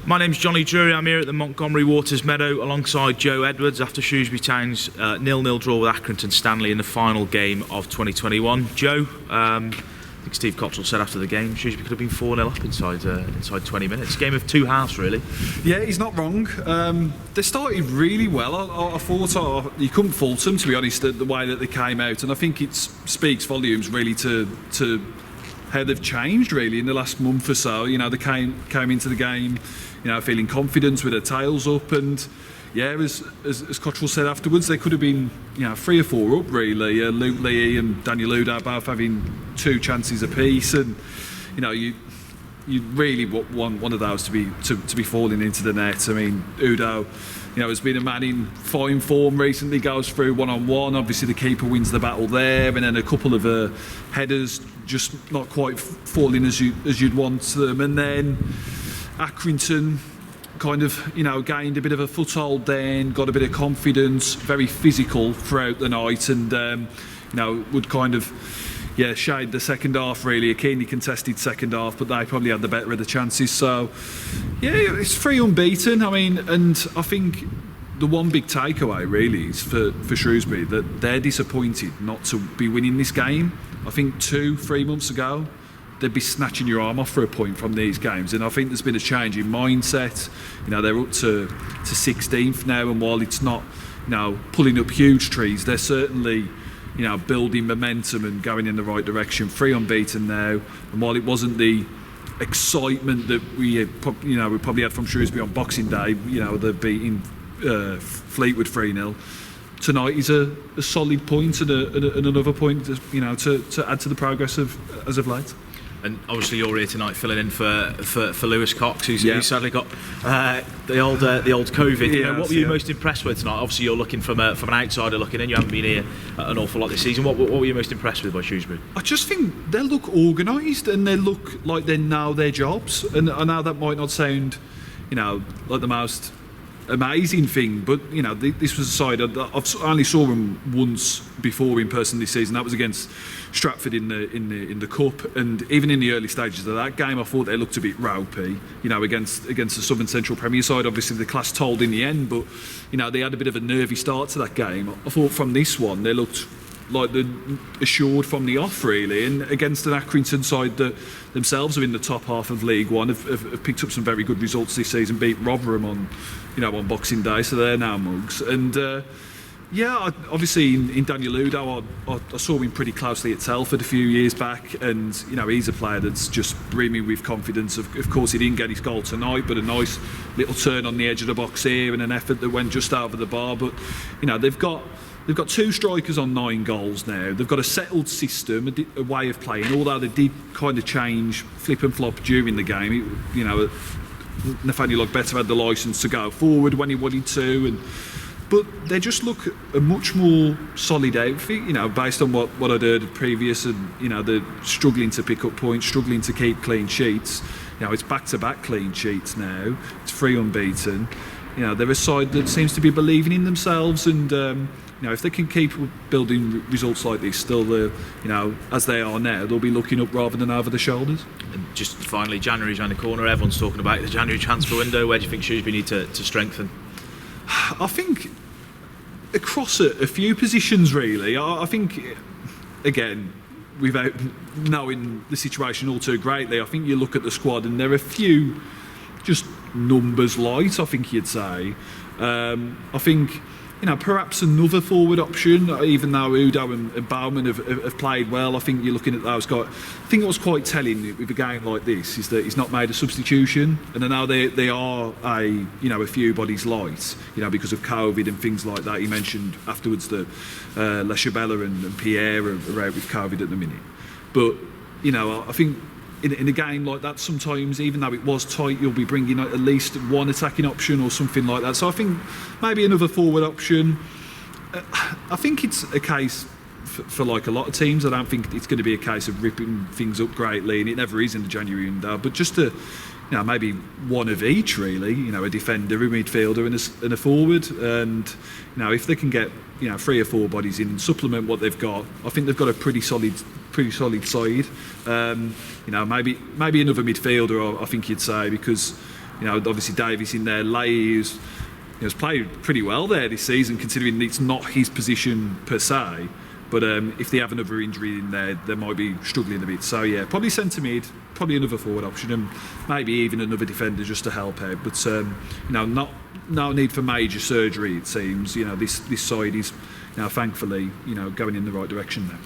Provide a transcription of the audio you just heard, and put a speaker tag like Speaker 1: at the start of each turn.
Speaker 1: My name's Jonny Drury. I'm here at the Montgomery Waters Meadow alongside Joe Edwards after Shrewsbury Town's 0-0 draw with Accrington Stanley in the final game of 2021. Joe, I think Steve Cottrell said after the game Shrewsbury could have been 4-0 up inside 20 minutes. Game of two halves, really.
Speaker 2: Yeah, he's not wrong. They started really well. I thought you couldn't fault them, to be honest, the way that they came out, and I think it speaks volumes really to how they've changed really in the last month or so. You know, they came into the game, you know, feeling confident with their tails up, and yeah, as Cottrell said afterwards, they could have been, you know, 3 or 4 up really. Luke Lee and Daniel Udoh both having 2 chances apiece, and you know, you really want one of those to be falling into the net. I mean, Udoh, you know, has been a man in fine form recently, goes through one-on-one. Obviously the keeper wins the battle there, and then a couple of headers just not quite falling as you'd want them. And then Accrington kind of, you know, gained a bit of a foothold then, got a bit of confidence, very physical throughout the night, and you know, would kind of shade the second half really, a keenly contested second half, but they probably had the better of the chances. So yeah, it's 3 unbeaten. I mean, and I think the one big takeaway really is for Shrewsbury that they're disappointed not to be winning this game. I think 2-3 months ago they'd be snatching your arm off for a point from these games, and I think there's been a change in mindset. You know, they're up to 16th now, and while it's not, you know, pulling up huge trees, they're certainly, you know, building momentum and going in the right direction. 3 unbeaten now, and while it wasn't the excitement that we probably had from Shrewsbury on Boxing Day, you know, they're beating Fleetwood 3-0. Tonight is a solid point and another point, you know, to add to the progress as of late.
Speaker 1: And obviously you're here tonight filling in for Lewis Cox, who's sadly got the old COVID. You know, what were you most impressed with tonight? Obviously you're looking from an outsider looking in. You haven't been here an awful lot this season. What were you most impressed with by Shrewsbury?
Speaker 2: I just think they look organised and they look like they know their jobs. And I know that might not sound, you know, like the most amazing thing, but you know, this was a side I've only saw them once before in person this season. That was against Stratford in the cup, and even in the early stages of that game I thought they looked a bit ropey, you know, against the Southern Central Premier side. Obviously the class told in the end, but you know, they had a bit of a nervy start to that game. I thought from this one they looked like they're assured from the off really, and against an Accrington side that themselves are in the top half of League One, have picked up some very good results this season, beat Rotherham on Boxing Day, so they're now mugs. And obviously in Daniel Udoh, I saw him pretty closely at Telford a few years back, and you know, he's a player that's just brimming with confidence. Of course he didn't get his goal tonight, but a nice little turn on the edge of the box here and an effort that went just over the bar. But you know, they've got 2 strikers on 9 goals now. They've got a settled system, a way of playing, although they did kind of change, flip and flop during the game. You know, Nathaniel Better had the licence to go forward when he wanted to, but they just look a much more solid outfit, you know, based on what I'd heard previous, and you know, they're struggling to pick up points, struggling to keep clean sheets. You know, it's back-to-back clean sheets now. It's 3 unbeaten. You know, they're a side that seems to be believing in themselves, and you know, if they can keep building results like this still, you know, as they are now, they'll be looking up rather than over the shoulders.
Speaker 1: And just finally, January's around the corner. Everyone's talking about the January transfer window. Where do you think Shrewsbury need to strengthen?
Speaker 2: I think across a few positions really. I think, again, without knowing the situation all too greatly, I think you look at the squad and there are a few just numbers light, I think you'd say. I think, you know, perhaps another forward option, even though Udoh and Bowman have played well. I think you're looking at those guys. I think what's quite telling with a game like this is that he's not made a substitution, and I know they are a few bodies light, you know, because of COVID and things like that. He mentioned afterwards that La Chabella and Pierre are out with COVID at the minute, but you know, I think in a game like that, sometimes, even though it was tight, you'll be bringing at least one attacking option or something like that. So I think maybe another forward option. I think it's a case for like a lot of teams. I don't think it's going to be a case of ripping things up greatly, and it never is in the January window. But just to, you know, maybe one of each really. You know, a defender, a midfielder, and a forward. And you know, if they can get, you know, 3 or 4 bodies in and supplement what they've got, I think they've got a pretty solid side. You know, maybe another midfielder, I think you'd say, because You know, obviously Davies in there, Leahy, has played pretty well there this season, considering it's not his position per se. But if they have another injury in there, they might be struggling a bit. So yeah, probably centre mid, probably another forward option, and maybe even another defender just to help out. But no need for major surgery. It seems this side is thankfully going in the right direction now.